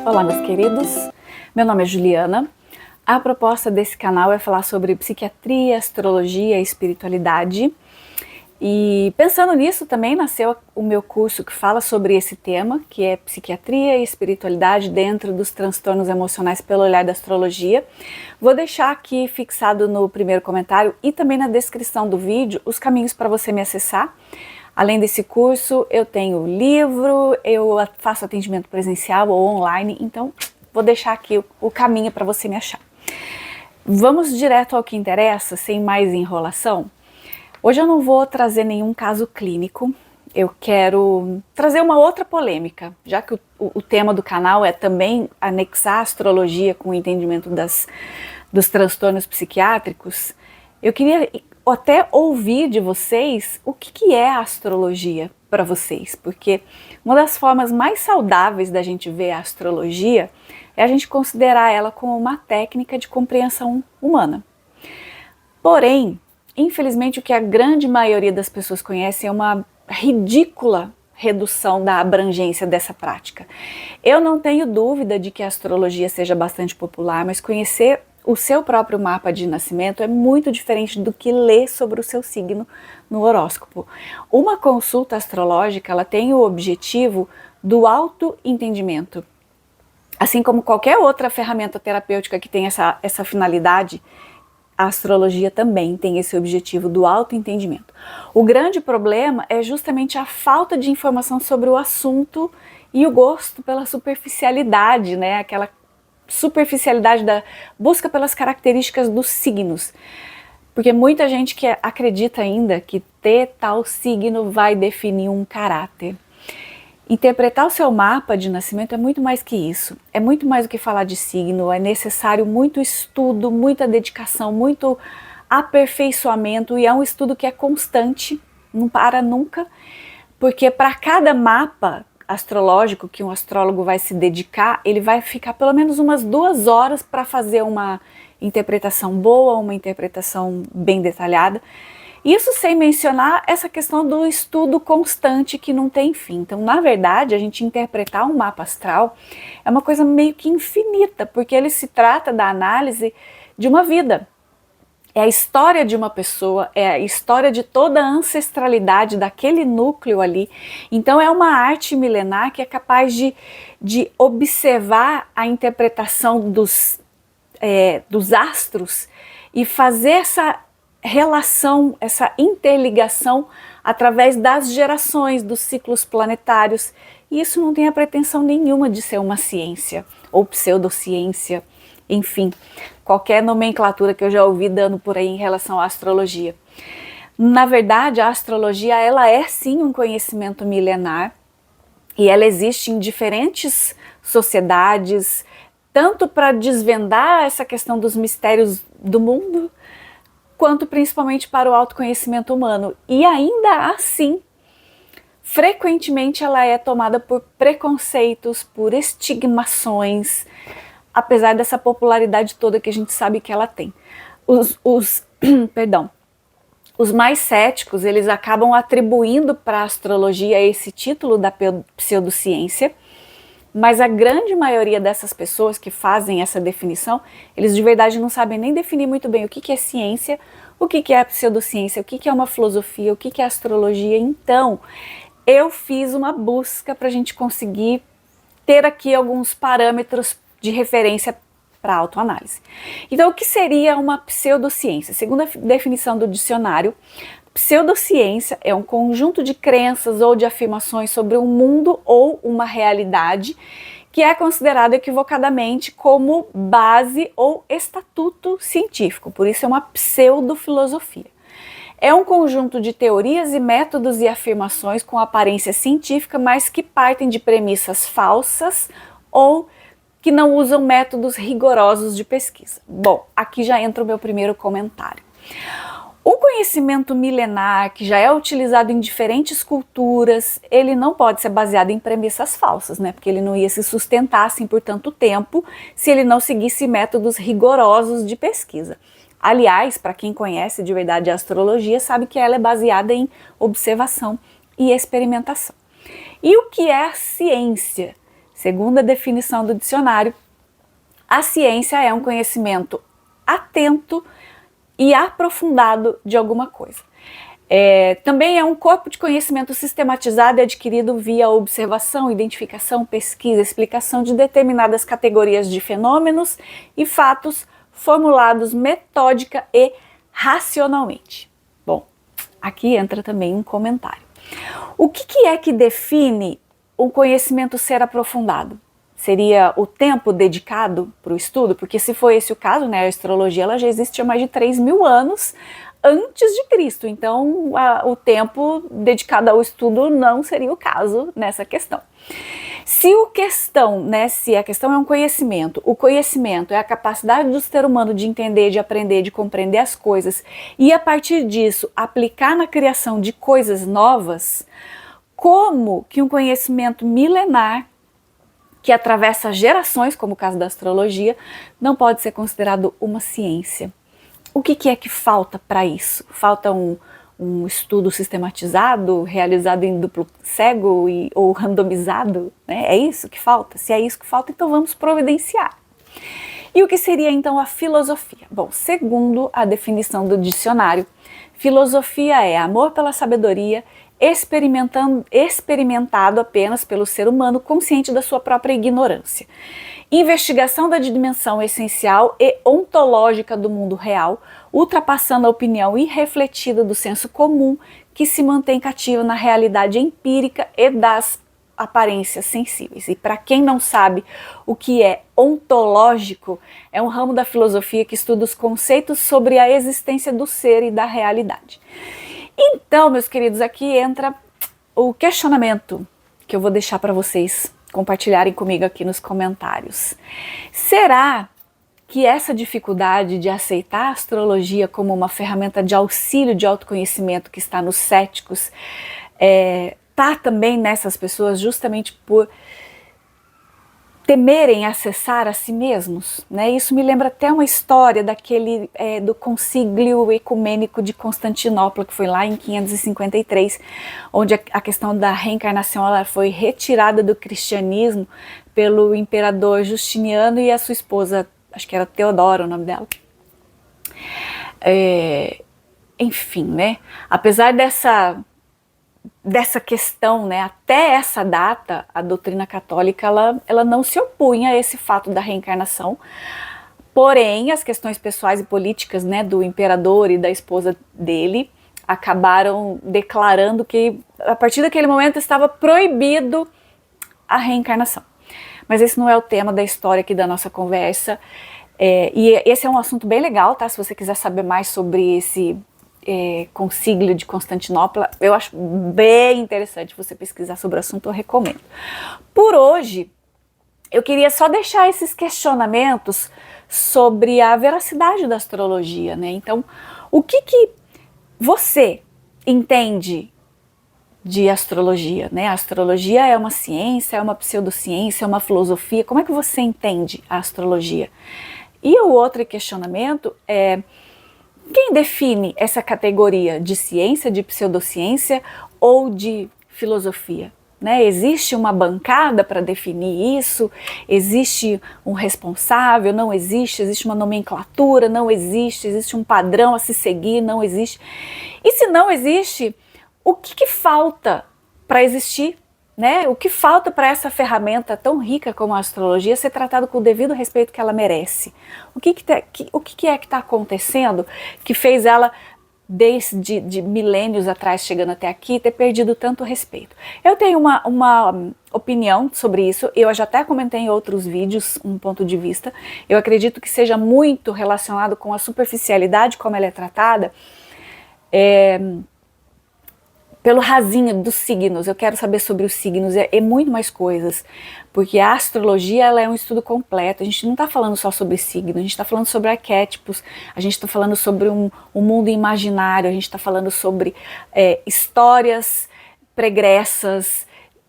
Olá, meus queridos, meu nome é Juliana. A proposta desse canal é falar sobre psiquiatria, astrologia e espiritualidade. E pensando nisso também nasceu o meu curso que fala sobre esse tema, que é psiquiatria e espiritualidade dentro dos transtornos emocionais pelo olhar da astrologia. Vou deixar aqui fixado no primeiro comentário e também na descrição do vídeo os caminhos para você me acessar. Além desse curso, eu tenho livro, eu faço atendimento presencial ou online, então vou deixar aqui o caminho para você me achar. Vamos direto ao que interessa, sem mais enrolação. Hoje eu não vou trazer nenhum caso clínico, eu quero trazer uma outra polêmica, já que o tema do canal é também anexar a astrologia com o entendimento dos transtornos psiquiátricos. Eu queria até ouvir de vocês o que é a astrologia para vocês, porque uma das formas mais saudáveis da gente ver a astrologia é a gente considerar ela como uma técnica de compreensão humana. Porém, infelizmente, o que a grande maioria das pessoas conhece é uma ridícula redução da abrangência dessa prática. Eu não tenho dúvida de que a astrologia seja bastante popular, mas conhecer o seu próprio mapa de nascimento é muito diferente do que ler sobre o seu signo no horóscopo. Uma consulta astrológica, ela tem o objetivo do autoentendimento. Assim como qualquer outra ferramenta terapêutica que tem essa finalidade, a astrologia também tem esse objetivo do autoentendimento. O grande problema é justamente a falta de informação sobre o assunto e o gosto pela superficialidade, né? Aquela superficialidade da busca pelas características dos signos. Porque muita gente que acredita ainda que ter tal signo vai definir um caráter. Interpretar o seu mapa de nascimento é muito mais que isso. É muito mais do que falar de signo, é necessário muito estudo, muita dedicação, muito aperfeiçoamento, e é um estudo que é constante, não para nunca, porque para cada mapa astrológico que um astrólogo vai se dedicar, ele vai ficar pelo menos umas 2 horas para fazer uma interpretação boa, uma interpretação bem detalhada. Isso sem mencionar essa questão do estudo constante que não tem fim. Então, na verdade, a gente interpretar um mapa astral é uma coisa meio que infinita, porque ele se trata da análise de uma vida. É a história de uma pessoa, é a história de toda a ancestralidade daquele núcleo ali. Então é uma arte milenar que é capaz de observar a interpretação dos astros e fazer essa relação, essa interligação através das gerações, dos ciclos planetários. E isso não tem a pretensão nenhuma de ser uma ciência ou pseudociência, enfim, qualquer nomenclatura que eu já ouvi dando por aí em relação à astrologia. Na verdade, a astrologia, ela é sim um conhecimento milenar e ela existe em diferentes sociedades, tanto para desvendar essa questão dos mistérios do mundo, quanto principalmente para o autoconhecimento humano. E ainda assim, frequentemente ela é tomada por preconceitos, por estigmações, apesar dessa popularidade toda que a gente sabe que ela tem. Os mais céticos, eles acabam atribuindo para a astrologia esse título da pseudociência, mas a grande maioria dessas pessoas que fazem essa definição, eles de verdade não sabem nem definir muito bem o que é ciência, o que é pseudociência, o que é uma filosofia, o que é astrologia. Então, eu fiz uma busca para a gente conseguir ter aqui alguns parâmetros de referência para autoanálise. Então, o que seria uma pseudociência? Segundo a definição do dicionário, pseudociência é um conjunto de crenças ou de afirmações sobre um mundo ou uma realidade que é considerado equivocadamente como base ou estatuto científico, por isso é uma pseudofilosofia. É um conjunto de teorias e métodos e afirmações com aparência científica, mas que partem de premissas falsas ou que não usam métodos rigorosos de pesquisa. Bom, aqui já entra o meu primeiro comentário. O conhecimento milenar, que já é utilizado em diferentes culturas, ele não pode ser baseado em premissas falsas, né? Porque ele não ia se sustentar assim por tanto tempo se ele não seguisse métodos rigorosos de pesquisa. Aliás, para quem conhece de verdade a astrologia, sabe que ela é baseada em observação e experimentação. E o que é a ciência? Segundo a definição do dicionário, a ciência é um conhecimento atento e aprofundado de alguma coisa. Também é um corpo de conhecimento sistematizado e adquirido via observação, identificação, pesquisa, explicação de determinadas categorias de fenômenos e fatos formulados metódica e racionalmente. Bom, aqui entra também um comentário. O que é que define um conhecimento ser aprofundado? Seria o tempo dedicado para o estudo? Porque se for esse o caso, né, a astrologia ela já existe há mais de 3.000 anos antes de Cristo, então o tempo dedicado ao estudo não seria o caso nessa questão. Se a questão é um conhecimento, o conhecimento é a capacidade do ser humano de entender, de aprender, de compreender as coisas e a partir disso aplicar na criação de coisas novas, como que um conhecimento milenar que atravessa gerações, como o caso da astrologia, não pode ser considerado uma ciência? O que é que falta para isso? Falta um estudo sistematizado, realizado em duplo cego ou randomizado? Né? É isso que falta? Se é isso que falta, então vamos providenciar. E o que seria então a filosofia? Bom, segundo a definição do dicionário, filosofia é amor pela sabedoria, experimentado apenas pelo ser humano consciente da sua própria ignorância. Investigação da dimensão essencial e ontológica do mundo real, ultrapassando a opinião irrefletida do senso comum que se mantém cativa na realidade empírica e das aparências sensíveis. E para quem não sabe o que é ontológico, é um ramo da filosofia que estuda os conceitos sobre a existência do ser e da realidade. Então, meus queridos, aqui entra o questionamento que eu vou deixar para vocês compartilharem comigo aqui nos comentários. Será que essa dificuldade de aceitar a astrologia como uma ferramenta de auxílio de autoconhecimento que está nos céticos está também nessas pessoas justamente por temerem acessar a si mesmos, né? Isso me lembra até uma história do concílio ecumênico de Constantinopla, que foi lá em 553, onde a questão da reencarnação ela foi retirada do cristianismo pelo imperador Justiniano e a sua esposa, acho que era Teodora o nome dela. Enfim, né? Apesar dessa questão, né, até essa data, a doutrina católica ela não se opunha a esse fato da reencarnação, porém as questões pessoais e políticas, né, do imperador e da esposa dele acabaram declarando que a partir daquele momento estava proibido a reencarnação. Mas esse não é o tema da história aqui da nossa conversa, e esse é um assunto bem legal, tá? Se você quiser saber mais sobre esse concílio de Constantinopla, eu acho bem interessante você pesquisar sobre o assunto, eu recomendo. Por hoje, eu queria só deixar esses questionamentos sobre a veracidade da astrologia, né? Então, o que você entende de astrologia, né? A astrologia é uma ciência, é uma pseudociência, é uma filosofia? Como é que você entende a astrologia? E o outro questionamento é: quem define essa categoria de ciência, de pseudociência ou de filosofia? Né? Existe uma bancada para definir isso? Existe um responsável? Não existe? Existe uma nomenclatura? Não existe? Existe um padrão a se seguir? Não existe? E se não existe, o que falta para existir? Né? O que falta para essa ferramenta tão rica como a astrologia ser tratada com o devido respeito que ela merece? O que é que está acontecendo que fez ela, desde milênios atrás, chegando até aqui, ter perdido tanto respeito? Eu tenho uma opinião sobre isso, eu já até comentei em outros vídeos um ponto de vista. Eu acredito que seja muito relacionado com a superficialidade como ela é tratada, pelo rasinho dos signos. Eu quero saber sobre os signos e muito mais coisas, porque a astrologia ela é um estudo completo. A gente não está falando só sobre signo, a gente está falando sobre arquétipos, a gente está falando sobre um mundo imaginário, a gente está falando sobre histórias pregressas,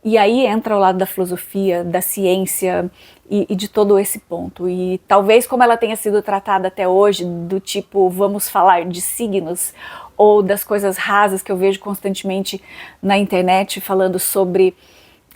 e aí entra o lado da filosofia, da ciência e de todo esse ponto. E talvez como ela tenha sido tratada até hoje, do tipo, vamos falar de signos, ou das coisas rasas que eu vejo constantemente na internet falando sobre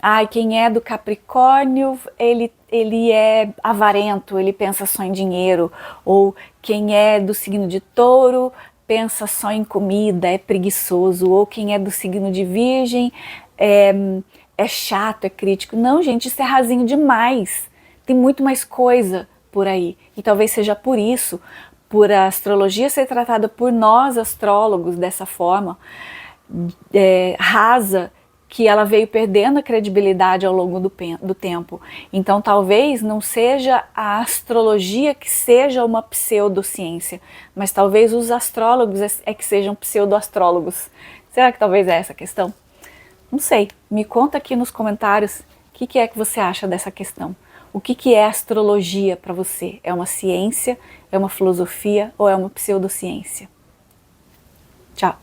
Ai, quem é do Capricórnio, ele é avarento, ele pensa só em dinheiro. Ou quem é do signo de Touro, pensa só em comida, é preguiçoso. Ou quem é do signo de Virgem, é chato, é crítico. Não, gente, isso é rasinho demais. Tem muito mais coisa por aí. E talvez seja por isso, por a astrologia ser tratada por nós astrólogos dessa forma, rasa, que ela veio perdendo a credibilidade ao longo do tempo. Então talvez não seja a astrologia que seja uma pseudociência, mas talvez os astrólogos é que sejam pseudoastrólogos. Será que talvez é essa a questão? Não sei, me conta aqui nos comentários o que é que você acha dessa questão. O que é astrologia para você? É uma ciência, é uma filosofia ou é uma pseudociência? Tchau!